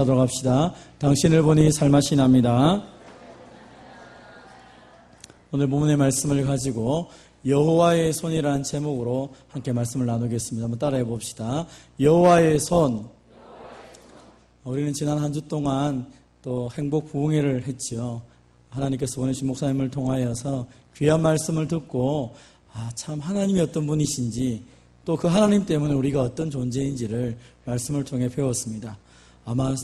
하도록 합시다. 당신을 보니 살맛이 납니다. 오늘 본문의 말씀을 가지고 여호와의 손이라는 제목으로 함께 말씀을 나누겠습니다. 한번 따라해 봅시다. 여호와의 손. 우리는 지난 한 주 동안 또 행복 부흥회를 했지요. 하나님께서 보내신 목사님을 통하여서 귀한 말씀을 듣고 참 하나님이 어떤 분이신지 또 그 하나님 때문에 우리가 어떤 존재인지를 말씀을 통해 배웠습니다. 아마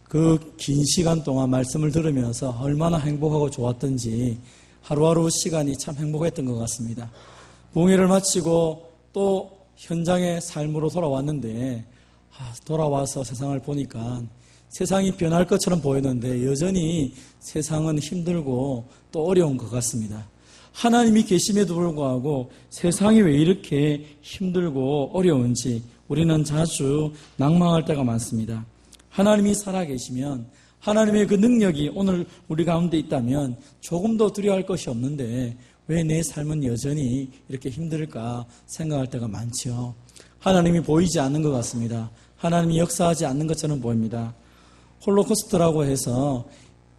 그 긴 시간 동안 말씀을 들으면서 얼마나 행복하고 좋았던지 하루하루 시간이 참 행복했던 것 같습니다. 부흥회를 마치고 또 현장의 삶으로 돌아왔는데 돌아와서 세상을 보니까 세상이 변할 것처럼 보였는데 여전히 세상은 힘들고 또 어려운 것 같습니다. 하나님이 계심에도 불구하고 세상이 왜 이렇게 힘들고 어려운지 우리는 자주 낭망할 때가 많습니다. 하나님이 살아계시면 하나님의 그 능력이 오늘 우리 가운데 있다면 조금 더 두려워할 것이 없는데 왜 내 삶은 여전히 이렇게 힘들까 생각할 때가 많죠. 하나님이 보이지 않는 것 같습니다. 하나님이 역사하지 않는 것처럼 보입니다. 홀로코스트라고 해서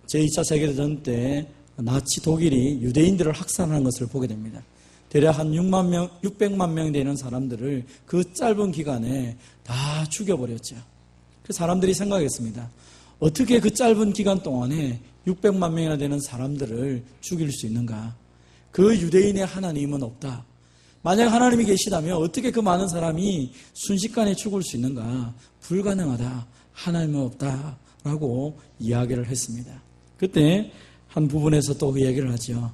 제2차 세계대전 때 나치 독일이 유대인들을 학살하는 것을 보게 됩니다. 대략 한 600만 명 되는 사람들을 그 짧은 기간에 다 죽여버렸죠. 그 사람들이 생각했습니다. 어떻게 그 짧은 기간 동안에 600만 명이나 되는 사람들을 죽일 수 있는가? 그 유대인의 하나님은 없다. 만약 하나님이 계시다면 어떻게 그 많은 사람이 순식간에 죽을 수 있는가? 불가능하다. 하나님은 없다. 라고 이야기를 했습니다. 그때 한 부분에서 또 그 얘기를 하죠.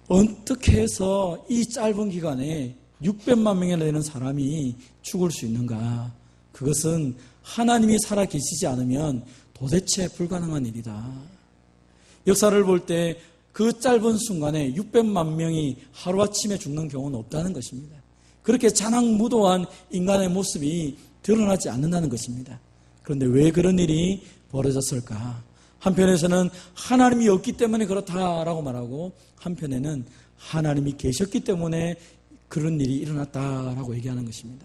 어떻게 해서 이 짧은 기간에 600만 명이나 되는 사람이 죽을 수 있는가? 그것은 하나님이 살아계시지 않으면 도대체 불가능한 일이다. 역사를 볼 때 그 짧은 순간에 600만 명이 하루아침에 죽는 경우는 없다는 것입니다. 그렇게 잔악무도한 인간의 모습이 드러나지 않는다는 것입니다. 그런데 왜 그런 일이 벌어졌을까? 한편에서는 하나님이 없기 때문에 그렇다라고 말하고 한편에는 하나님이 계셨기 때문에 그런 일이 일어났다라고 얘기하는 것입니다.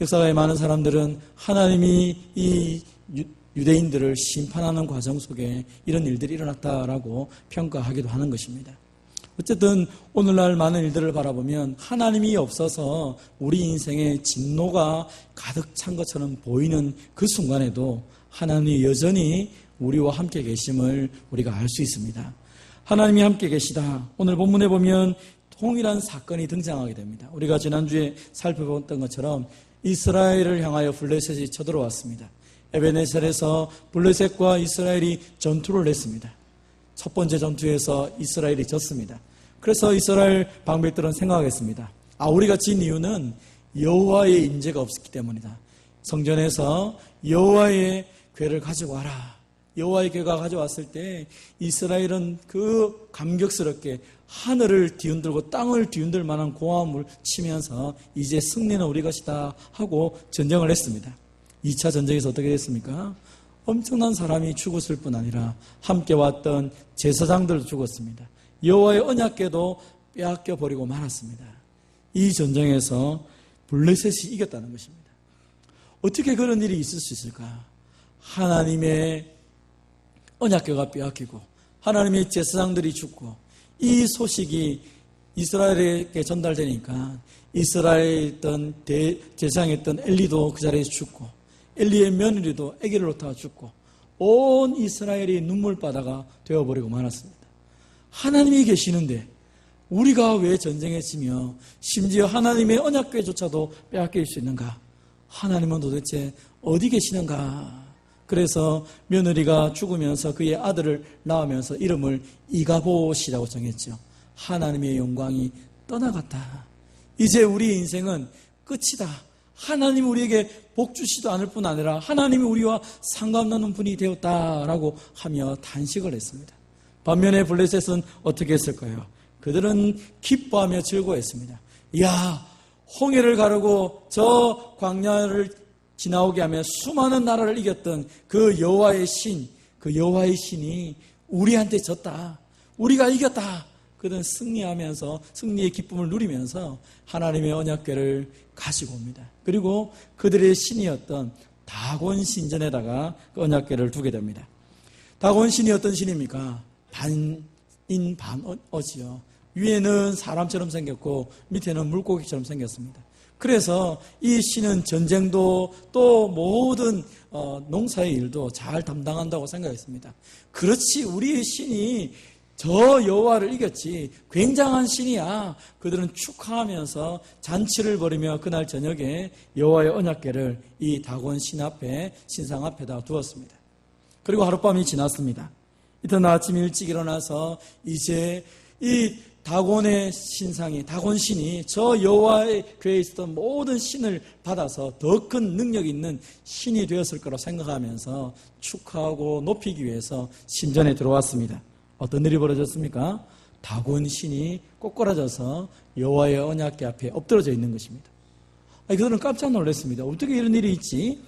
역사가의 많은 사람들은 하나님이 이 유대인들을 심판하는 과정 속에 이런 일들이 일어났다라고 평가하기도 하는 것입니다. 어쨌든 오늘날 많은 일들을 바라보면 하나님이 없어서 우리 인생에 진노가 가득 찬 것처럼 보이는 그 순간에도 하나님이 여전히 우리와 함께 계심을 우리가 알 수 있습니다. 하나님이 함께 계시다. 오늘 본문에 보면 동일한 사건이 등장하게 됩니다. 우리가 지난주에 살펴봤던 것처럼 이스라엘을 향하여 블레셋이 쳐들어왔습니다. 에베네셀에서 블레셋과 이스라엘이 전투를 냈습니다. 첫 번째 전투에서 이스라엘이 졌습니다. 그래서 이스라엘 방백들은 생각하겠습니다. 우리가 진 이유는 여호와의 임재가 없었기 때문이다. 성전에서 여호와의 궤를 가지고 와라. 여호와의 궤가 가져왔을 때 이스라엘은 그 감격스럽게 하늘을 뒤흔들고 땅을 뒤흔들 만한 고함을 치면서 이제 승리는 우리 것이다 하고 전쟁을 했습니다. 2차 전쟁에서 어떻게 됐습니까? 엄청난 사람이 죽었을 뿐 아니라 함께 왔던 제사장들도 죽었습니다. 여호와의 언약궤도 빼앗겨 버리고 말았습니다. 이 전쟁에서 블레셋이 이겼다는 것입니다. 어떻게 그런 일이 있을 수 있을까? 하나님의 언약궤가 빼앗기고 하나님의 제사장들이 죽고 이 소식이 이스라엘에게 전달되니까 이스라엘에 있던 제사장이었던 엘리도 그 자리에서 죽고 엘리의 며느리도 아기를 놓다가 죽고 온 이스라엘이 눈물바다가 되어버리고 말았습니다. 하나님이 계시는데 우리가 왜 전쟁에 지며 심지어 하나님의 언약궤조차도 빼앗길 수 있는가? 하나님은 도대체 어디 계시는가? 그래서 며느리가 죽으면서 그의 아들을 낳으면서 이름을 이가봇이라고 정했죠. 하나님의 영광이 떠나갔다. 이제 우리의 인생은 끝이다. 하나님이 우리에게 복 주시도 않을 뿐 아니라 하나님이 우리와 상관없는 분이 되었다라고 하며 단식을 했습니다. 반면에 블레셋은 어떻게 했을까요? 그들은 기뻐하며 즐거워했습니다. 이야, 홍해를 가르고 저 광야를 지나오게 하며 수많은 나라를 이겼던 그 여호와의 신, 그 여호와의 신이 우리한테 졌다. 우리가 이겼다. 그들은 승리하면서 승리의 기쁨을 누리면서 하나님의 언약궤를 가지고 옵니다. 그리고 그들의 신이었던 다곤 신전에다가 그 언약궤를 두게 됩니다. 다곤 신이 어떤 신입니까? 반인 반어지요. 위에는 사람처럼 생겼고 밑에는 물고기처럼 생겼습니다. 그래서 이 신은 전쟁도 또 모든 농사의 일도 잘 담당한다고 생각했습니다. 그렇지, 우리의 신이 저 여호와를 이겼지, 굉장한 신이야. 그들은 축하하면서 잔치를 벌이며 그날 저녁에 여호와의 언약궤를 이 다곤 신 앞에, 신상 앞에다 두었습니다. 그리고 하룻밤이 지났습니다. 이튿날 아침 일찍 일어나서 이제 이 다곤의 신상이, 다곤 신이 저 여호와의 궤에 있었던 모든 신을 받아서 더 큰 능력이 있는 신이 되었을 거라고 생각하면서 축하하고 높이기 위해서 신전에 들어왔습니다. 어떤 일이 벌어졌습니까? 다곤 신이 꼬꾸라져서 여호와의 언약궤 앞에 엎드러져 있는 것입니다. 그들은 깜짝 놀랐습니다. 어떻게 이런 일이 있지?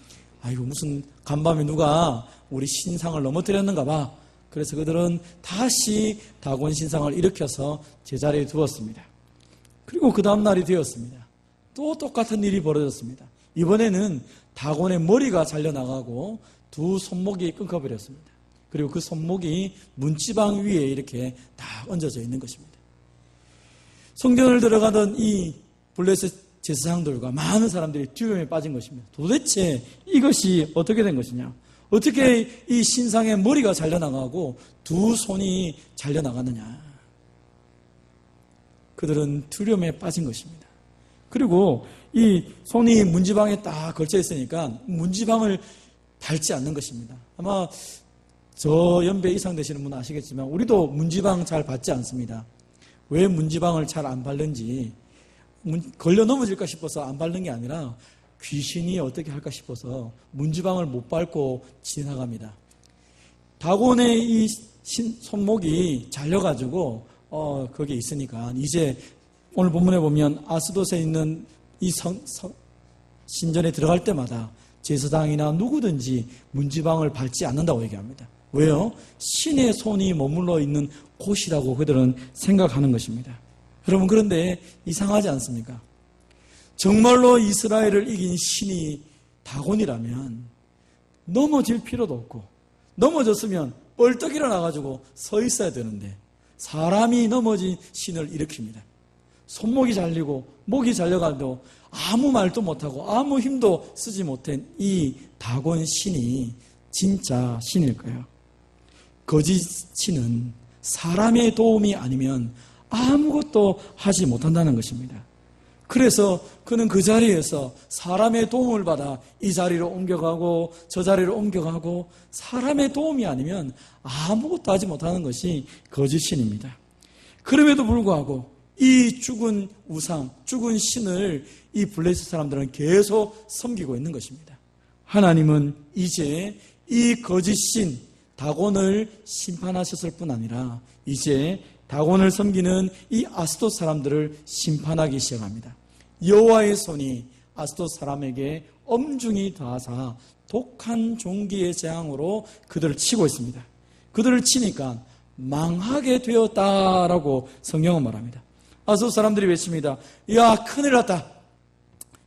아이고, 무슨 간밤에 누가 우리 신상을 넘어뜨렸는가 봐. 그래서 그들은 다시 다곤 신상을 일으켜서 제자리에 두었습니다. 그리고 그 다음 날이 되었습니다. 또 똑같은 일이 벌어졌습니다. 이번에는 다곤의 머리가 잘려나가고 두 손목이 끊겨버렸습니다. 그리고 그 손목이 문지방 위에 이렇게 다 얹어져 있는 것입니다. 성전을 들어가던 이 블레셋 제사장들과 많은 사람들이 두려움에 빠진 것입니다. 도대체 이것이 어떻게 된 것이냐? 어떻게 이 신상의 머리가 잘려나가고 두 손이 잘려나가느냐? 그들은 두려움에 빠진 것입니다. 그리고 이 손이 문지방에 딱 걸쳐 있으니까 문지방을 밟지 않는 것입니다. 아마 저 연배 이상 되시는 분은 아시겠지만 우리도 문지방 잘 밟지 않습니다. 왜 문지방을 잘 안 밟는지, 걸려 넘어질까 싶어서 안 밟는 게 아니라 귀신이 어떻게 할까 싶어서 문지방을 못 밟고 지나갑니다. 다곤의 이 손목이 잘려가지고 거기에 있으니까 이제 오늘 본문에 보면 아스돗에 있는 이 신전에 들어갈 때마다 제사장이나 누구든지 문지방을 밟지 않는다고 얘기합니다. 왜요? 신의 손이 머물러 있는 곳이라고 그들은 생각하는 것입니다. 여러분, 그런데 이상하지 않습니까? 정말로 이스라엘을 이긴 신이 다곤이라면 넘어질 필요도 없고, 넘어졌으면 벌떡 일어나가지고 서 있어야 되는데 사람이 넘어진 신을 일으킵니다. 손목이 잘리고 목이 잘려가도 아무 말도 못하고 아무 힘도 쓰지 못한 이 다곤 신이 진짜 신일까요? 거짓 신은 사람의 도움이 아니면 아무것도 하지 못한다는 것입니다. 그래서 그는 그 자리에서 사람의 도움을 받아 이 자리로 옮겨가고 저 자리로 옮겨가고 사람의 도움이 아니면 아무것도 하지 못하는 것이 거짓신입니다. 그럼에도 불구하고 이 죽은 우상, 죽은 신을 이 블레셋 사람들은 계속 섬기고 있는 것입니다. 하나님은 이제 이 거짓신 다곤을 심판하셨을 뿐 아니라 이제 다곤을 섬기는 이 아스돗 사람들을 심판하기 시작합니다. 여호와의 손이 아스돗 사람에게 엄중히 닿아서 독한 종기의 재앙으로 그들을 치고 있습니다. 그들을 치니까 망하게 되었다라고 성경은 말합니다. 아스돗 사람들이 외칩니다. 야, 큰일 났다.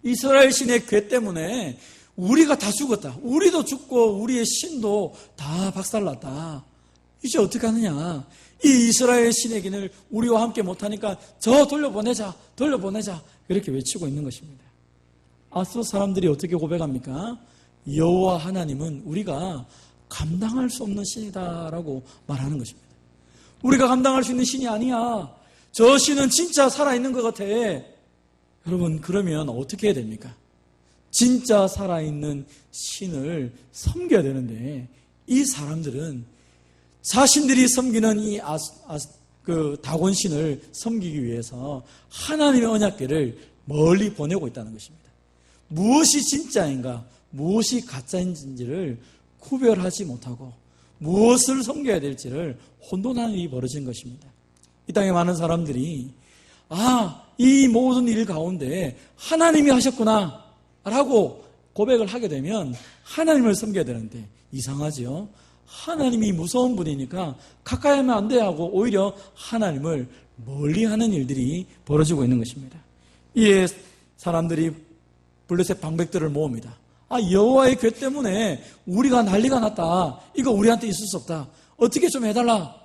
이스라엘 신의 궤 때문에 우리가 다 죽었다. 우리도 죽고 우리의 신도 다 박살났다. 이제 어떻게 하느냐? 이 이스라엘 신의 길을 우리와 함께 못하니까 저 돌려보내자. 이렇게 외치고 있는 것입니다. 아스돗 사람들이 어떻게 고백합니까? 여호와 하나님은 우리가 감당할 수 없는 신이다라고 말하는 것입니다. 우리가 감당할 수 있는 신이 아니야. 저 신은 진짜 살아있는 것 같아. 여러분, 그러면 어떻게 해야 됩니까? 진짜 살아있는 신을 섬겨야 되는데 이 사람들은 자신들이 섬기는 이 다곤 신을 섬기기 위해서 하나님의 언약궤를 멀리 보내고 있다는 것입니다. 무엇이 진짜인가, 무엇이 가짜인지를 구별하지 못하고 무엇을 섬겨야 될지를 혼돈하는 일이 벌어진 것입니다. 이 땅에 많은 사람들이 이 모든 일 가운데 하나님이 하셨구나 라고 고백을 하게 되면 하나님을 섬겨야 되는데 이상하죠? 하나님이 무서운 분이니까 가까이 하면 안 돼 하고 오히려 하나님을 멀리하는 일들이 벌어지고 있는 것입니다. 이에 사람들이 블레셋 방백들을 모읍니다. 여호와의 궤 때문에 우리가 난리가 났다. 이거 우리한테 있을 수 없다. 어떻게 좀 해달라.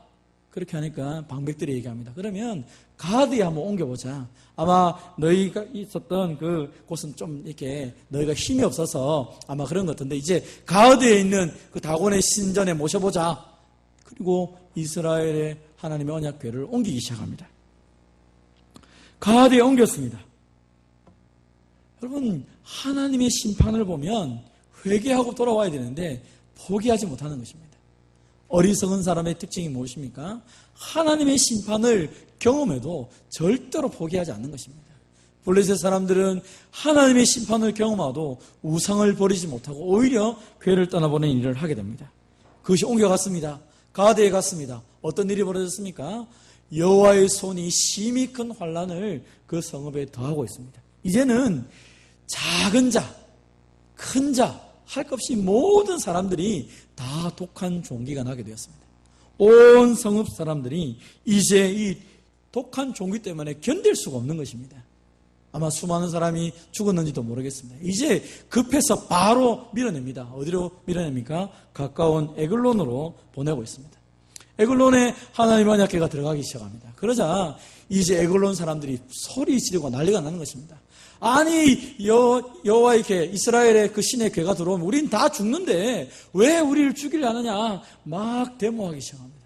그렇게 하니까 방백들이 얘기합니다. 그러면 가드에 한번 옮겨보자. 아마 너희가 있었던 그 곳은 좀 이렇게 너희가 힘이 없어서 아마 그런 것 같은데 이제 가드에 있는 그 다곤의 신전에 모셔보자. 그리고 이스라엘의 하나님의 언약궤를 옮기기 시작합니다. 가드에 옮겼습니다. 여러분, 하나님의 심판을 보면 회개하고 돌아와야 되는데 포기하지 못하는 것입니다. 어리석은 사람의 특징이 무엇입니까? 하나님의 심판을 경험해도 절대로 포기하지 않는 것입니다. 블레셋 사람들은 하나님의 심판을 경험하도 우상을 버리지 못하고 오히려 궤를 떠나보는 일을 하게 됩니다. 그것이 옮겨갔습니다. 가드에 갔습니다. 어떤 일이 벌어졌습니까? 여호와의 손이 심히 큰 환난을 그 성읍에 더하고 있습니다. 이제는 작은 자, 큰 자, 할 것 없이 모든 사람들이 다 독한 종기가 나게 되었습니다. 온 성읍 사람들이 이제 이 독한 종기 때문에 견딜 수가 없는 것입니다. 아마 수많은 사람이 죽었는지도 모르겠습니다. 이제 급해서 바로 밀어냅니다. 어디로 밀어냅니까? 가까운 에글론으로 보내고 있습니다. 에글론에 하나님의 언약궤가 들어가기 시작합니다. 그러자 이제 에글론 사람들이 소리 지르고 난리가 나는 것입니다. 아니 여호와의 궤, 이스라엘의 그 신의 궤가 들어오면 우린 다 죽는데 왜 우리를 죽이려 하느냐 막 데모하기 시작합니다.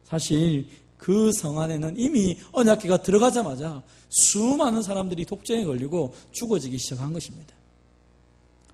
사실 그 성 안에는 이미 언약궤가 들어가자마자 수많은 사람들이 독점에 걸리고 죽어지기 시작한 것입니다.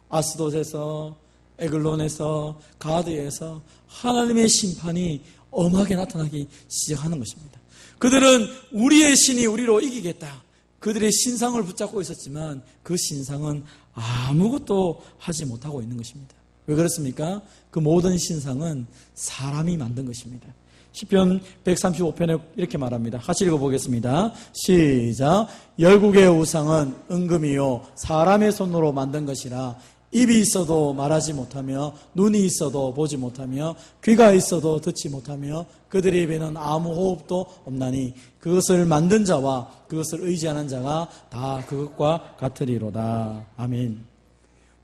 아스돗에서, 에글론에서, 가드에서 하나님의 심판이 엄하게 나타나기 시작하는 것입니다. 그들은 우리의 신이 우리로 이기겠다. 그들의 신상을 붙잡고 있었지만 그 신상은 아무것도 하지 못하고 있는 것입니다. 왜 그렇습니까? 그 모든 신상은 사람이 만든 것입니다. 시편 135편에 이렇게 말합니다. 같이 읽어보겠습니다. 시작. 열국의 우상은 은금이요 사람의 손으로 만든 것이라 입이 있어도 말하지 못하며 눈이 있어도 보지 못하며 귀가 있어도 듣지 못하며 그들의 입에는 아무 호흡도 없나니 그것을 만든 자와 그것을 의지하는 자가 다 그것과 같으리로다. 아멘.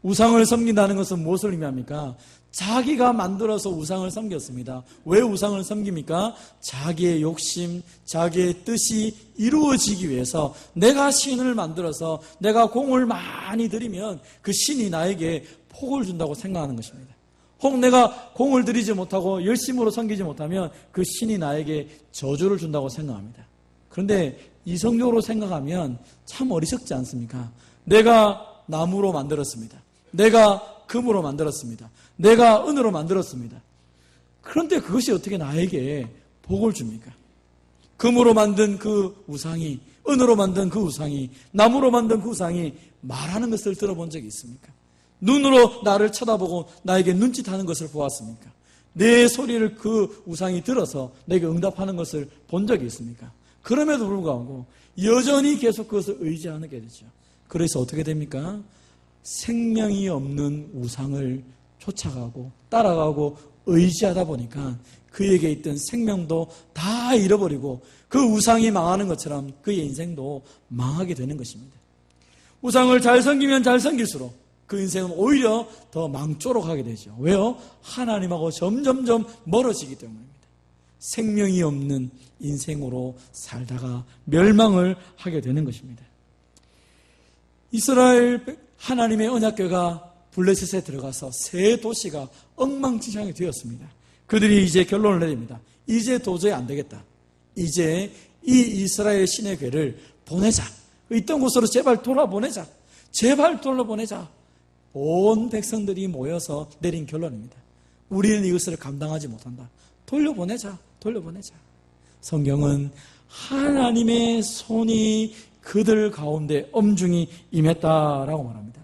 우상을 섬긴다는 것은 무엇을 의미합니까? 자기가 만들어서 우상을 섬겼습니다. 왜 우상을 섬깁니까? 자기의 욕심, 자기의 뜻이 이루어지기 위해서 내가 신을 만들어서 내가 공을 많이 들이면 그 신이 나에게 복을 준다고 생각하는 것입니다. 혹 내가 공을 들이지 못하고 열심으로 섬기지 못하면 그 신이 나에게 저주를 준다고 생각합니다. 그런데 이성적으로 생각하면 참 어리석지 않습니까? 내가 나무로 만들었습니다. 내가 금으로 만들었습니다. 내가 은으로 만들었습니다. 그런데 그것이 어떻게 나에게 복을 줍니까? 금으로 만든 그 우상이, 은으로 만든 그 우상이, 나무로 만든 그 우상이 말하는 것을 들어본 적이 있습니까? 눈으로 나를 쳐다보고 나에게 눈짓하는 것을 보았습니까? 내 소리를 그 우상이 들어서 내게 응답하는 것을 본 적이 있습니까? 그럼에도 불구하고 여전히 계속 그것을 의지하게 되죠. 그래서 어떻게 됩니까? 생명이 없는 우상을 쫓아가고 따라가고 의지하다 보니까 그에게 있던 생명도 다 잃어버리고 그 우상이 망하는 것처럼 그의 인생도 망하게 되는 것입니다. 우상을 잘 섬기면 잘 섬길수록 그 인생은 오히려 더 망조로 가게 되죠. 왜요? 하나님하고 점점점 멀어지기 때문입니다. 생명이 없는 인생으로 살다가 멸망을 하게 되는 것입니다. 이스라엘 하나님의 언약궤가 블레셋에 들어가서 세 도시가 엉망진창이 되었습니다. 그들이 이제 결론을 내립니다. 이제 도저히 안 되겠다. 이제 이 이스라엘 신의 궤를 보내자. 있던 곳으로 제발 돌아보내자. 제발 돌아보내자. 온 백성들이 모여서 내린 결론입니다. 우리는 이것을 감당하지 못한다. 돌려보내자. 돌려보내자. 성경은 하나님의 손이 그들 가운데 엄중히 임했다라고 말합니다.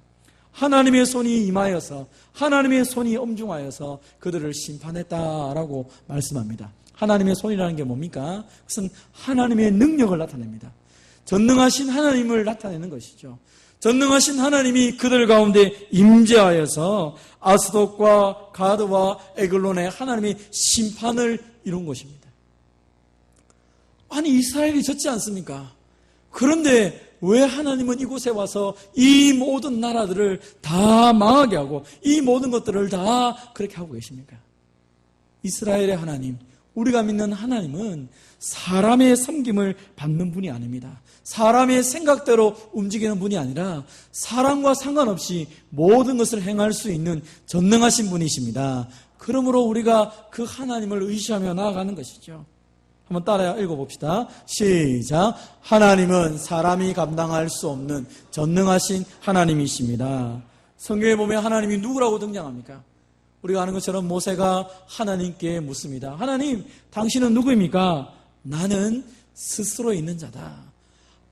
하나님의 손이 임하여서 하나님의 손이 엄중하여서 그들을 심판했다라고 말씀합니다. 하나님의 손이라는 게 뭡니까? 그것은 하나님의 능력을 나타냅니다. 전능하신 하나님을 나타내는 것이죠. 전능하신 하나님이 그들 가운데 임재하여서 아스돗과 가드와 에글론의 하나님의 심판을 이룬 것입니다. 아니 이스라엘이 졌지 않습니까? 그런데 왜 하나님은 이곳에 와서 이 모든 나라들을 다 망하게 하고 이 모든 것들을 다 그렇게 하고 계십니까? 이스라엘의 하나님, 우리가 믿는 하나님은 사람의 섬김을 받는 분이 아닙니다. 사람의 생각대로 움직이는 분이 아니라 사람과 상관없이 모든 것을 행할 수 있는 전능하신 분이십니다. 그러므로 우리가 그 하나님을 의지하며 나아가는 것이죠. 한번 따라 읽어봅시다. 시작. 하나님은 사람이 감당할 수 없는 전능하신 하나님이십니다. 성경에 보면 하나님이 누구라고 등장합니까? 우리가 아는 것처럼 모세가 하나님께 묻습니다. 하나님, 당신은 누구입니까? 나는 스스로 있는 자다.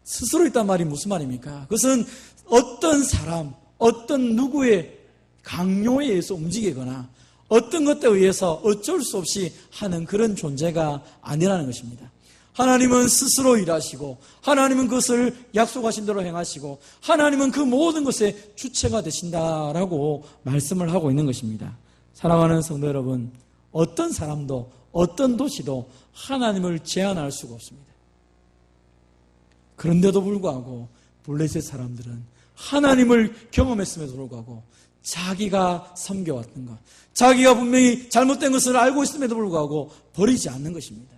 스스로 있단 말이 무슨 말입니까? 그것은 어떤 사람, 어떤 누구의 강요에 의해서 움직이거나 어떤 것에 의해서 어쩔 수 없이 하는 그런 존재가 아니라는 것입니다. 하나님은 스스로 일하시고 하나님은 그것을 약속하신 대로 행하시고 하나님은 그 모든 것의 주체가 되신다라고 말씀을 하고 있는 것입니다. 사랑하는 성도 여러분, 어떤 사람도 어떤 도시도 하나님을 제한할 수가 없습니다. 그런데도 불구하고 블레셋 사람들은 하나님을 경험했음에도 불구하고 자기가 섬겨왔던 것, 자기가 분명히 잘못된 것을 알고 있음에도 불구하고 버리지 않는 것입니다.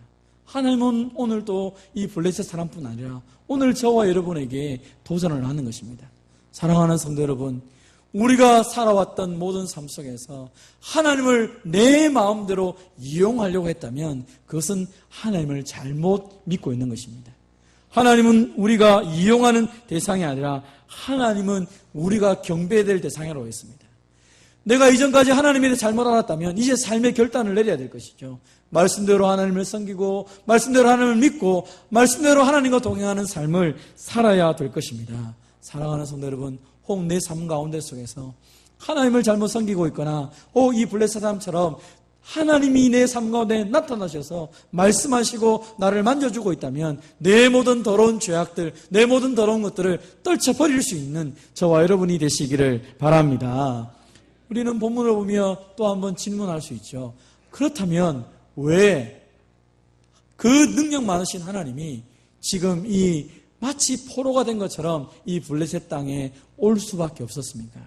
하나님은 오늘도 이 블레셋 사람뿐 아니라 오늘 저와 여러분에게 도전을 하는 것입니다. 사랑하는 성도 여러분, 우리가 살아왔던 모든 삶 속에서 하나님을 내 마음대로 이용하려고 했다면 그것은 하나님을 잘못 믿고 있는 것입니다. 하나님은 우리가 이용하는 대상이 아니라 하나님은 우리가 경배해야 될 대상이라고 했습니다. 내가 이전까지 하나님에 대해 잘못 알았다면 이제 삶의 결단을 내려야 될 것이죠. 말씀대로 하나님을 섬기고 말씀대로 하나님을 믿고 말씀대로 하나님과 동행하는 삶을 살아야 될 것입니다. 사랑하는 성도 여러분, 혹 내 삶 가운데 속에서 하나님을 잘못 섬기고 있거나 혹 이 블레셋 사람처럼 하나님이 내 삶 가운데 나타나셔서 말씀하시고 나를 만져주고 있다면 내 모든 더러운 죄악들, 내 모든 더러운 것들을 떨쳐버릴 수 있는 저와 여러분이 되시기를 바랍니다. 우리는 본문을 보며 또 한번 질문할 수 있죠. 그렇다면 왜 그 능력 많으신 하나님이 지금 이 마치 포로가 된 것처럼 이 블레셋 땅에 올 수밖에 없었습니까?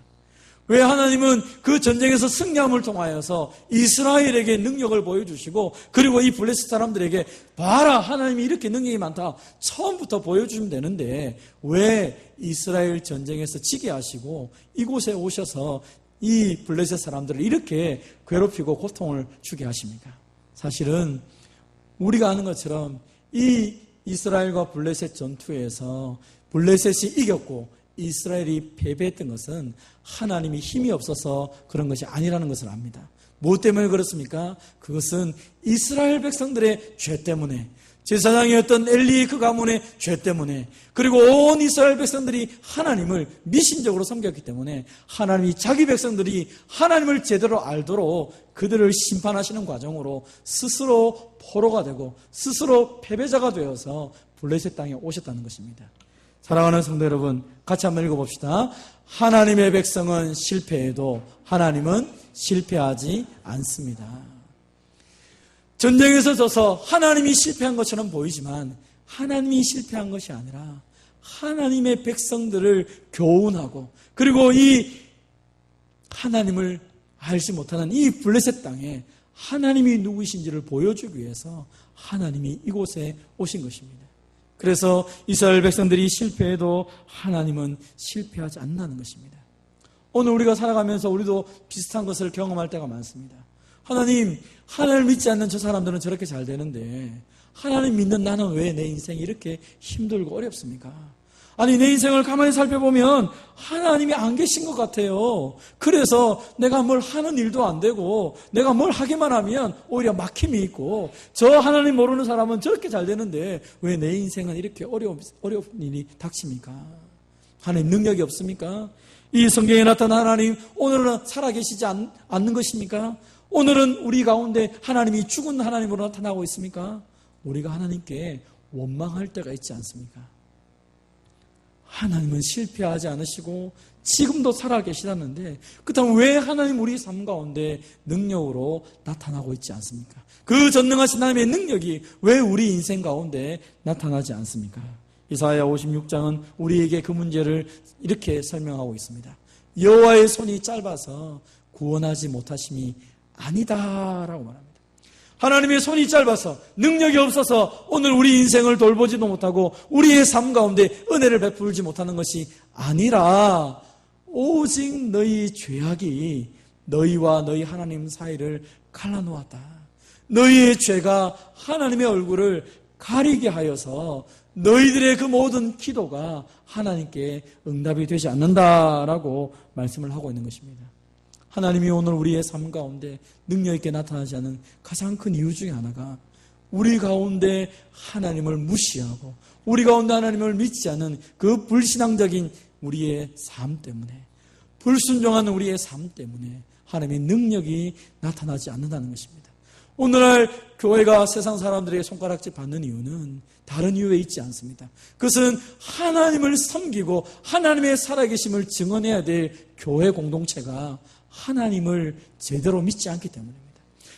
왜 하나님은 그 전쟁에서 승리함을 통하여서 이스라엘에게 능력을 보여주시고 그리고 이 블레셋 사람들에게 봐라, 하나님이 이렇게 능력이 많다 처음부터 보여주면 되는데 왜 이스라엘 전쟁에서 지게 하시고 이곳에 오셔서 이 블레셋 사람들을 이렇게 괴롭히고 고통을 주게 하십니까? 사실은 우리가 아는 것처럼 이 이스라엘과 블레셋 전투에서 블레셋이 이겼고 이스라엘이 패배했던 것은 하나님이 힘이 없어서 그런 것이 아니라는 것을 압니다. 무엇 때문에 그렇습니까? 그것은 이스라엘 백성들의 죄 때문에, 제사장이었던 엘리의 그 가문의 죄 때문에, 그리고 온 이스라엘 백성들이 하나님을 미신적으로 섬겼기 때문에 하나님이 자기 백성들이 하나님을 제대로 알도록 그들을 심판하시는 과정으로 스스로 포로가 되고 스스로 패배자가 되어서 블레셋 땅에 오셨다는 것입니다. 사랑하는 성도 여러분, 같이 한번 읽어봅시다. 하나님의 백성은 실패해도 하나님은 실패하지 않습니다. 전쟁에서 져서 하나님이 실패한 것처럼 보이지만 하나님이 실패한 것이 아니라 하나님의 백성들을 교훈하고 그리고 이 하나님을 알지 못하는 이 블레셋 땅에 하나님이 누구이신지를 보여주기 위해서 하나님이 이곳에 오신 것입니다. 그래서 이스라엘 백성들이 실패해도 하나님은 실패하지 않는다는 것입니다. 오늘 우리가 살아가면서 우리도 비슷한 것을 경험할 때가 많습니다. 하나님, 하나님을 믿지 않는 저 사람들은 저렇게 잘 되는데 하나님 믿는 나는 왜 내 인생이 이렇게 힘들고 어렵습니까? 아니, 내 인생을 가만히 살펴보면 하나님이 안 계신 것 같아요. 그래서 내가 뭘 하는 일도 안 되고 내가 뭘 하기만 하면 오히려 막힘이 있고 저 하나님 모르는 사람은 저렇게 잘 되는데 왜 내 인생은 이렇게 어려운 일이 닥칩니까? 하나님 능력이 없습니까? 이 성경에 나타난 하나님 오늘은 살아계시지 않는 것입니까? 오늘은 우리 가운데 하나님이 죽은 하나님으로 나타나고 있습니까? 우리가 하나님께 원망할 때가 있지 않습니까? 하나님은 실패하지 않으시고 지금도 살아계시다는데 그렇다면 왜 하나님 우리 삶 가운데 능력으로 나타나고 있지 않습니까? 그 전능하신 하나님의 능력이 왜 우리 인생 가운데 나타나지 않습니까? 이사야 56장은 우리에게 그 문제를 이렇게 설명하고 있습니다. 여호와의 손이 짧아서 구원하지 못하심이 아니다라고 말합니다. 하나님의 손이 짧아서 능력이 없어서 오늘 우리 인생을 돌보지도 못하고 우리의 삶 가운데 은혜를 베풀지 못하는 것이 아니라 오직 너희 죄악이 너희와 너희 하나님 사이를 갈라놓았다. 너희의 죄가 하나님의 얼굴을 가리게 하여서 너희들의 그 모든 기도가 하나님께 응답이 되지 않는다라고 말씀을 하고 있는 것입니다. 하나님이 오늘 우리의 삶 가운데 능력 있게 나타나지 않은 가장 큰 이유 중에 하나가 우리 가운데 하나님을 무시하고 우리 가운데 하나님을 믿지 않은 그 불신앙적인 우리의 삶 때문에, 불순종한 우리의 삶 때문에 하나님의 능력이 나타나지 않는다는 것입니다. 오늘날 교회가 세상 사람들에게 손가락질 받는 이유는 다른 이유에 있지 않습니다. 그것은 하나님을 섬기고 하나님의 살아계심을 증언해야 될 교회 공동체가 하나님을 제대로 믿지 않기 때문입니다.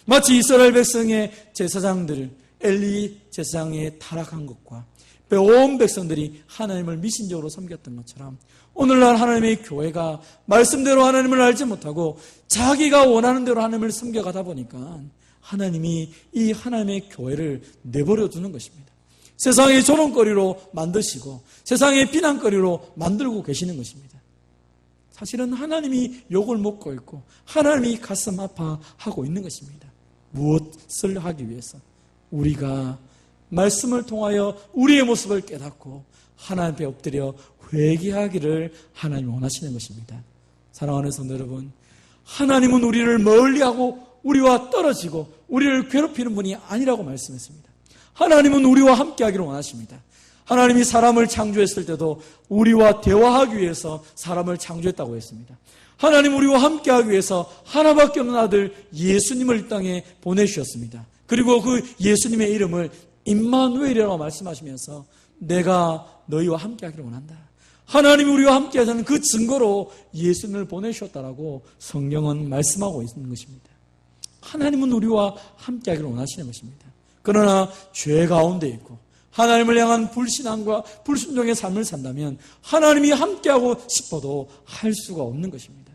마치 이스라엘 백성의 제사장들, 엘리 제사장의 타락한 것과 온 백성들이 하나님을 미신적으로 섬겼던 것처럼 오늘날 하나님의 교회가 말씀대로 하나님을 알지 못하고 자기가 원하는 대로 하나님을 섬겨가다 보니까 하나님이 이 하나님의 교회를 내버려 두는 것입니다. 세상의 조롱거리로 만드시고 세상의 비난거리로 만들고 계시는 것입니다. 사실은 하나님이 욕을 먹고 있고 하나님이 가슴 아파하고 있는 것입니다. 무엇을 하기 위해서? 우리가 말씀을 통하여 우리의 모습을 깨닫고 하나님 앞에 엎드려 회개하기를 하나님이 원하시는 것입니다. 사랑하는 성도 여러분, 하나님은 우리를 멀리하고 우리와 떨어지고 우리를 괴롭히는 분이 아니라고 말씀했습니다. 하나님은 우리와 함께하기를 원하십니다. 하나님이 사람을 창조했을 때도 우리와 대화하기 위해서 사람을 창조했다고 했습니다. 하나님 우리와 함께하기 위해서 하나밖에 없는 아들 예수님을 이 땅에 보내주셨습니다. 그리고 그 예수님의 이름을 임마누엘이라고 말씀하시면서 내가 너희와 함께하기를 원한다. 하나님이 우리와 함께하자는 그 증거로 예수님을 보내주셨다라고 성경은 말씀하고 있는 것입니다. 하나님은 우리와 함께하기를 원하시는 것입니다. 그러나 죄 가운데 있고 하나님을 향한 불신앙과 불순종의 삶을 산다면 하나님이 함께하고 싶어도 할 수가 없는 것입니다.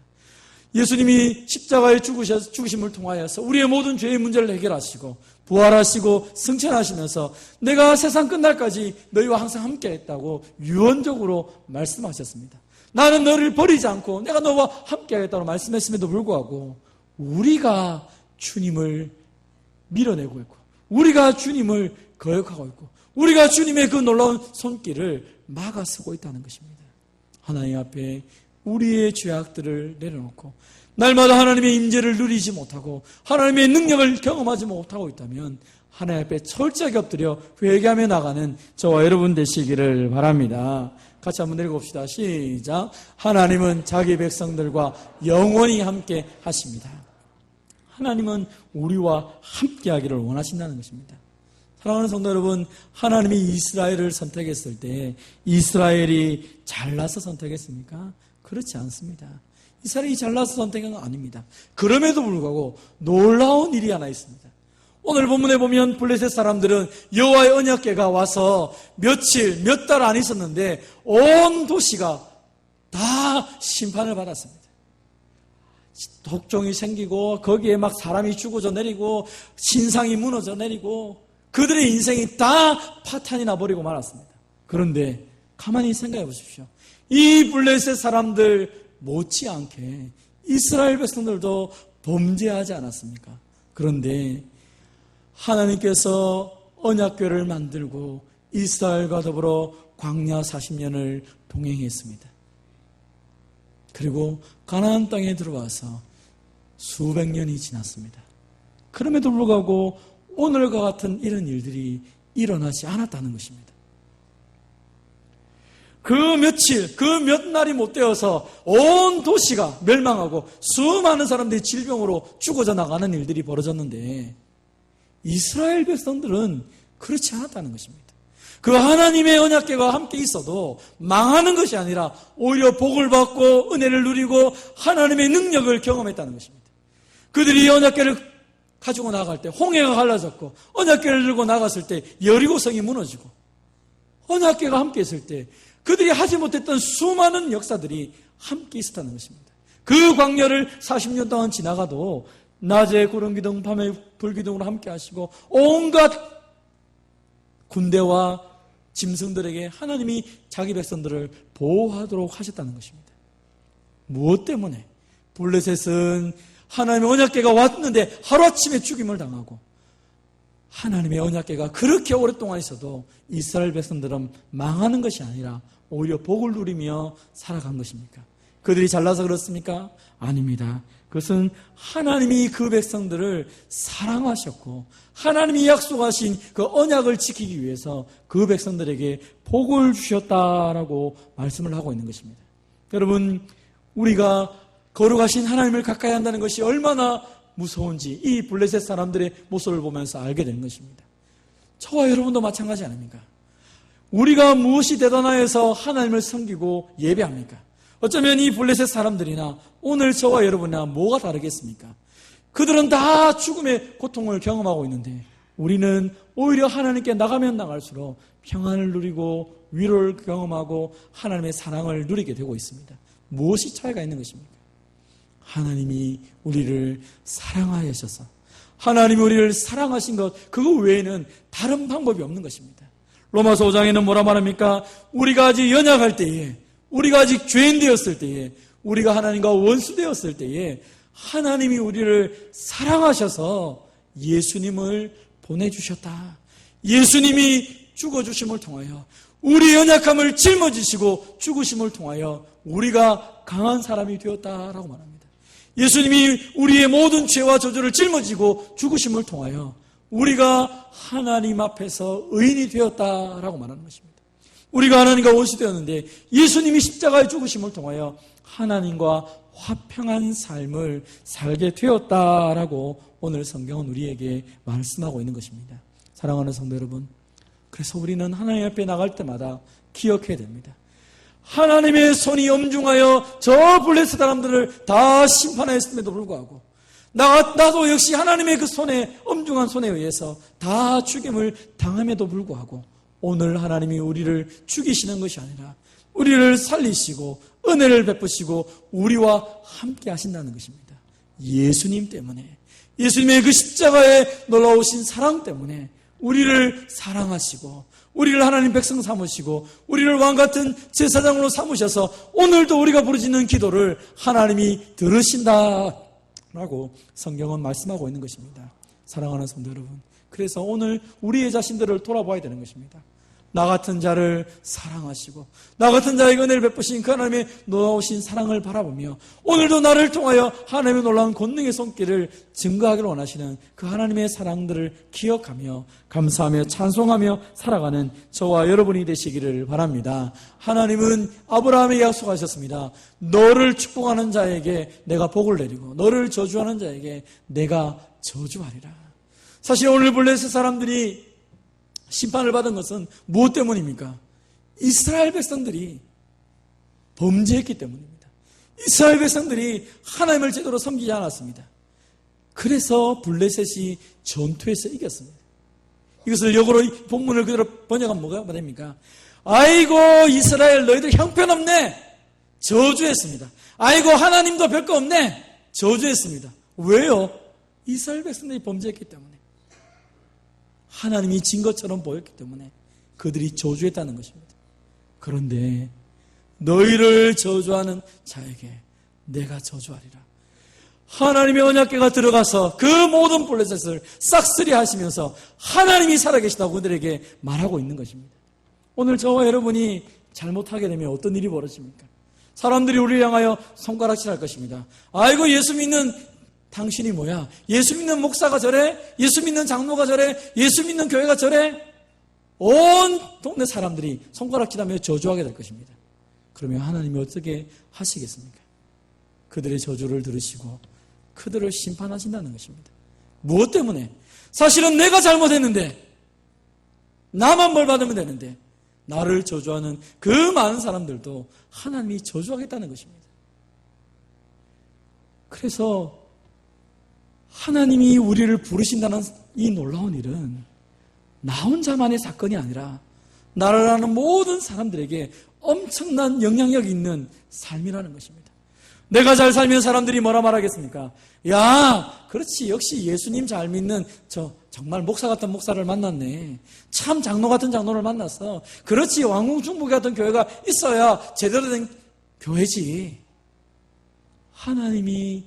예수님이 십자가에 죽으심을 통하여서 우리의 모든 죄의 문제를 해결하시고 부활하시고 승천하시면서 내가 세상 끝날까지 너희와 항상 함께했다고 유언적으로 말씀하셨습니다. 나는 너를 버리지 않고 내가 너와 함께하겠다고 말씀했음에도 불구하고 우리가 주님을 밀어내고 있고 우리가 주님을 거역하고 있고 우리가 주님의 그 놀라운 손길을 막아서고 있다는 것입니다. 하나님 앞에 우리의 죄악들을 내려놓고 날마다 하나님의 임재를 누리지 못하고 하나님의 능력을 경험하지 못하고 있다면 하나님 앞에 철저하게 엎드려 회개하며 나가는 저와 여러분 되시기를 바랍니다. 같이 한번 읽어봅시다. 시작. 하나님은 자기 백성들과 영원히 함께 하십니다. 하나님은 우리와 함께 하기를 원하신다는 것입니다. 사랑하는 성도 여러분, 하나님이 이스라엘을 선택했을 때 이스라엘이 잘나서 선택했습니까? 그렇지 않습니다. 이스라엘이 잘나서 선택한 건 아닙니다. 그럼에도 불구하고 놀라운 일이 하나 있습니다. 오늘 본문에 보면 블레셋 사람들은 여호와의 언약궤가 와서 며칠, 몇 달 안 있었는데 온 도시가 다 심판을 받았습니다. 독종이 생기고 거기에 막 사람이 죽어져 내리고 신상이 무너져 내리고 그들의 인생이 다 파탄이 나버리고 말았습니다. 그런데 가만히 생각해 보십시오. 이 블레셋 사람들 못지않게 이스라엘 백성들도 범죄하지 않았습니까? 그런데 하나님께서 언약궤를 만들고 이스라엘과 더불어 광야 40년을 동행했습니다. 그리고 가나안 땅에 들어와서 수백 년이 지났습니다. 그럼에도 불구하고 오늘과 같은 이런 일들이 일어나지 않았다는 것입니다. 그 며칠, 그 몇 날이 못 되어서 온 도시가 멸망하고 수많은 사람들이 질병으로 죽어져 나가는 일들이 벌어졌는데 이스라엘 백성들은 그렇지 않았다는 것입니다. 그 하나님의 언약궤가 함께 있어도 망하는 것이 아니라 오히려 복을 받고 은혜를 누리고 하나님의 능력을 경험했다는 것입니다. 그들이 언약궤를 가지고 나갈 때 홍해가 갈라졌고 언약궤를 들고 나갔을 때 여리고성이 무너지고 언약궤가 함께 있을 때 그들이 하지 못했던 수많은 역사들이 함께 있었다는 것입니다. 그 광야를 40년 동안 지나가도 낮에 구름기둥, 밤에 불기둥으로 함께 하시고 온갖 군대와 짐승들에게 하나님이 자기 백성들을 보호하도록 하셨다는 것입니다. 무엇 때문에? 블레셋은 하나님의 언약궤가 왔는데 하루아침에 죽임을 당하고 하나님의 언약궤가 그렇게 오랫동안 있어도 이스라엘 백성들은 망하는 것이 아니라 오히려 복을 누리며 살아간 것입니까? 그들이 잘나서 그렇습니까? 아닙니다. 그것은 하나님이 그 백성들을 사랑하셨고 하나님이 약속하신 그 언약을 지키기 위해서 그 백성들에게 복을 주셨다라고 말씀을 하고 있는 것입니다. 여러분, 우리가 거룩하신 하나님을 가까이 한다는 것이 얼마나 무서운지 이 블레셋 사람들의 모습을 보면서 알게 되는 것입니다. 저와 여러분도 마찬가지 아닙니까? 우리가 무엇이 대단하여서 하나님을 섬기고 예배합니까? 어쩌면 이 블레셋 사람들이나 오늘 저와 여러분이나 뭐가 다르겠습니까? 그들은 다 죽음의 고통을 경험하고 있는데 우리는 오히려 하나님께 나가면 나갈수록 평안을 누리고 위로를 경험하고 하나님의 사랑을 누리게 되고 있습니다. 무엇이 차이가 있는 것입니까? 하나님이 우리를 사랑하셔서 하나님이 우리를 사랑하신 것 그거 외에는 다른 방법이 없는 것입니다. 로마서 5장에는 뭐라 말합니까? 우리가 아직 연약할 때에 우리가 아직 죄인 되었을 때에 우리가 하나님과 원수되었을 때에 하나님이 우리를 사랑하셔서 예수님을 보내주셨다. 예수님이 죽어주심을 통하여 우리 연약함을 짊어지시고 죽으심을 통하여 우리가 강한 사람이 되었다라고 말합니다. 예수님이 우리의 모든 죄와 저주를 짊어지고 죽으심을 통하여 우리가 하나님 앞에서 의인이 되었다라고 말하는 것입니다. 우리가 하나님과 원수 되었는데 예수님이 십자가에 죽으심을 통하여 하나님과 화평한 삶을 살게 되었다라고 오늘 성경은 우리에게 말씀하고 있는 것입니다. 사랑하는 성도 여러분, 그래서 우리는 하나님 앞에 나갈 때마다 기억해야 됩니다. 하나님의 손이 엄중하여 저 블레셋 사람들을 다 심판하였음에도 불구하고 나도 역시 하나님의 그 손에 엄중한 손에 의해서 다 죽임을 당함에도 불구하고 오늘 하나님이 우리를 죽이시는 것이 아니라 우리를 살리시고 은혜를 베푸시고 우리와 함께 하신다는 것입니다. 예수님 때문에, 예수님의 그 십자가에 놀라우신 사랑 때문에 우리를 사랑하시고 우리를 하나님 백성 삼으시고 우리를 왕같은 제사장으로 삼으셔서 오늘도 우리가 부르짖는 기도를 하나님이 들으신다라고 성경은 말씀하고 있는 것입니다. 사랑하는 성도 여러분, 그래서 오늘 우리의 자신들을 돌아봐야 되는 것입니다. 나 같은 자를 사랑하시고 나 같은 자에게 은혜를 베푸신 그 하나님의 놀라우신 사랑을 바라보며 오늘도 나를 통하여 하나님의 놀라운 권능의 손길을 증거하기를 원하시는 그 하나님의 사랑들을 기억하며 감사하며 찬송하며 살아가는 저와 여러분이 되시기를 바랍니다. 하나님은 아브라함에게 약속하셨습니다. 너를 축복하는 자에게 내가 복을 내리고 너를 저주하는 자에게 내가 저주하리라. 사실 오늘 블레셋 사람들이 심판을 받은 것은 무엇 때문입니까? 이스라엘 백성들이 범죄했기 때문입니다. 이스라엘 백성들이 하나님을 제대로 섬기지 않았습니다. 그래서 블레셋이 전투에서 이겼습니다. 이것을 역으로 본문을 그대로 번역하면 뭐가 됩니까? 아이고 이스라엘 너희들 형편없네, 저주했습니다. 아이고 하나님도 별거 없네, 저주했습니다. 왜요? 이스라엘 백성들이 범죄했기 때문에, 하나님이 진 것처럼 보였기 때문에 그들이 저주했다는 것입니다. 그런데 너희를 저주하는 자에게 내가 저주하리라. 하나님의 언약궤가 들어가서 그 모든 블레셋을 싹쓸이 하시면서 하나님이 살아계시다고 그들에게 말하고 있는 것입니다. 오늘 저와 여러분이 잘못하게 되면 어떤 일이 벌어집니까? 사람들이 우리를 향하여 손가락질할 것입니다. 아이고 예수 믿는 당신이 뭐야? 예수 믿는 목사가 저래? 예수 믿는 장로가 저래? 예수 믿는 교회가 저래? 온 동네 사람들이 손가락질하며 저주하게 될 것입니다. 그러면 하나님이 어떻게 하시겠습니까? 그들의 저주를 들으시고 그들을 심판하신다는 것입니다. 무엇 때문에? 사실은 내가 잘못했는데 나만 벌 받으면 되는데 나를 저주하는 그 많은 사람들도 하나님이 저주하겠다는 것입니다. 그래서 하나님이 우리를 부르신다는 이 놀라운 일은 나 혼자만의 사건이 아니라 나를 아는 모든 사람들에게 엄청난 영향력이 있는 삶이라는 것입니다. 내가 잘 살면 사람들이 뭐라 말하겠습니까? 야, 그렇지. 역시 예수님 잘 믿는 정말 목사 같은 목사를 만났네. 참 장로 같은 장로를 만났어. 그렇지. 왕궁중부 같은 교회가 있어야 제대로 된 교회지. 하나님이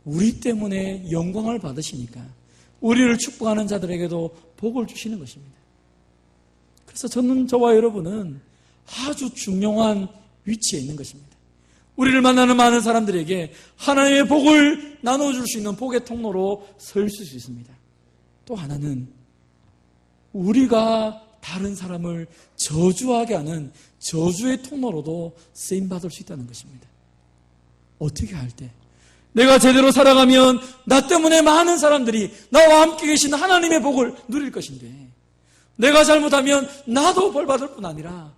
우리 때문에 영광을 받으시니까 우리를 축복하는 자들에게도 복을 주시는 것입니다. 그래서 저와 여러분은 아주 중요한 위치에 있는 것입니다. 우리를 만나는 많은 사람들에게 하나님의 복을 나눠줄 수 있는 복의 통로로 서 있을 수 있습니다. 또 하나는 우리가 다른 사람을 저주하게 하는 저주의 통로로도 쓰임받을 수 있다는 것입니다. 어떻게 할 때? 내가 제대로 살아가면 나 때문에 많은 사람들이 나와 함께 계신 하나님의 복을 누릴 것인데, 내가 잘못하면 나도 벌 받을 뿐 아니라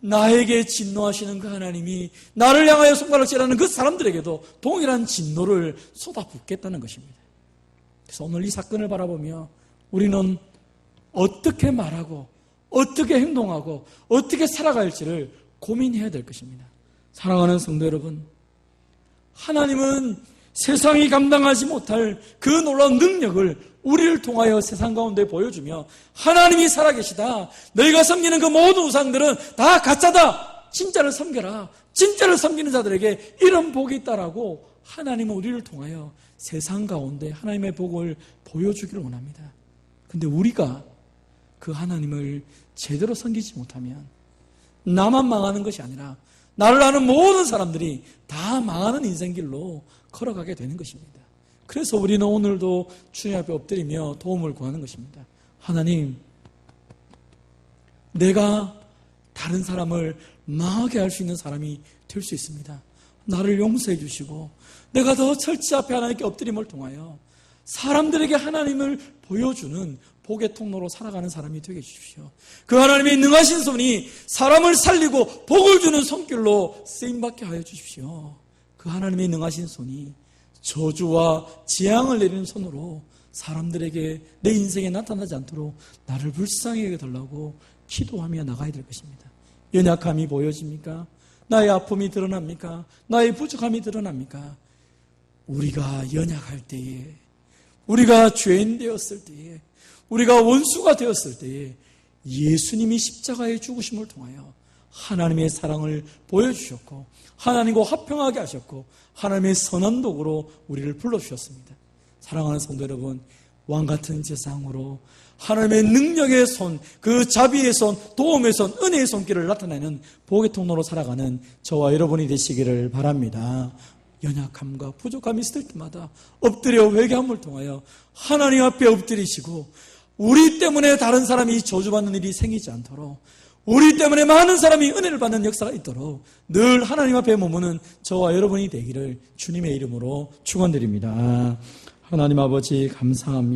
나에게 진노하시는 그 하나님이 나를 향하여 손가락질하는 그 사람들에게도 동일한 진노를 쏟아붓겠다는 것입니다. 그래서 오늘 이 사건을 바라보며 우리는 어떻게 말하고 어떻게 행동하고 어떻게 살아갈지를 고민해야 될 것입니다. 사랑하는 성도 여러분, 하나님은 세상이 감당하지 못할 그 놀라운 능력을 우리를 통하여 세상 가운데 보여주며, 하나님이 살아계시다, 너희가 섬기는 그 모든 우상들은 다 가짜다, 진짜를 섬겨라, 진짜를 섬기는 자들에게 이런 복이 있다라고 하나님은 우리를 통하여 세상 가운데 하나님의 복을 보여주기를 원합니다. 근데 우리가 그 하나님을 제대로 섬기지 못하면 나만 망하는 것이 아니라 나를 아는 모든 사람들이 다 망하는 인생길로 걸어가게 되는 것입니다. 그래서 우리는 오늘도 주님 앞에 엎드리며 도움을 구하는 것입니다. 하나님, 내가 다른 사람을 망하게 할 수 있는 사람이 될 수 있습니다. 나를 용서해 주시고 내가 더 철저히 앞에 하나님께 엎드림을 통하여 사람들에게 하나님을 보여주는 복의 통로로 살아가는 사람이 되게 해주십시오. 그 하나님의 능하신 손이 사람을 살리고 복을 주는 손길로 쓰임받게 하여 주십시오. 그 하나님의 능하신 손이 저주와 재앙을 내리는 손으로 사람들에게 내 인생에 나타나지 않도록 나를 불쌍히 해달라고 기도하며 나가야 될 것입니다. 연약함이 보여집니까? 나의 아픔이 드러납니까? 나의 부족함이 드러납니까? 우리가 연약할 때에, 우리가 죄인 되었을 때에, 우리가 원수가 되었을 때에 예수님이 십자가의 죽으심을 통하여 하나님의 사랑을 보여주셨고 하나님과 화평하게 하셨고 하나님의 선한 도구로 우리를 불러주셨습니다. 사랑하는 성도 여러분, 왕같은 제사장으로 하나님의 능력의 손, 그 자비의 손, 도움의 손, 은혜의 손길을 나타내는 복의 통로로 살아가는 저와 여러분이 되시기를 바랍니다. 연약함과 부족함이 있을 때마다 엎드려 회개함을 통하여 하나님 앞에 엎드리시고, 우리 때문에 다른 사람이 저주받는 일이 생기지 않도록, 우리 때문에 많은 사람이 은혜를 받는 역사가 있도록 늘 하나님 앞에 머무는 저와 여러분이 되기를 주님의 이름으로 축원드립니다. 하나님 아버지 감사합니다.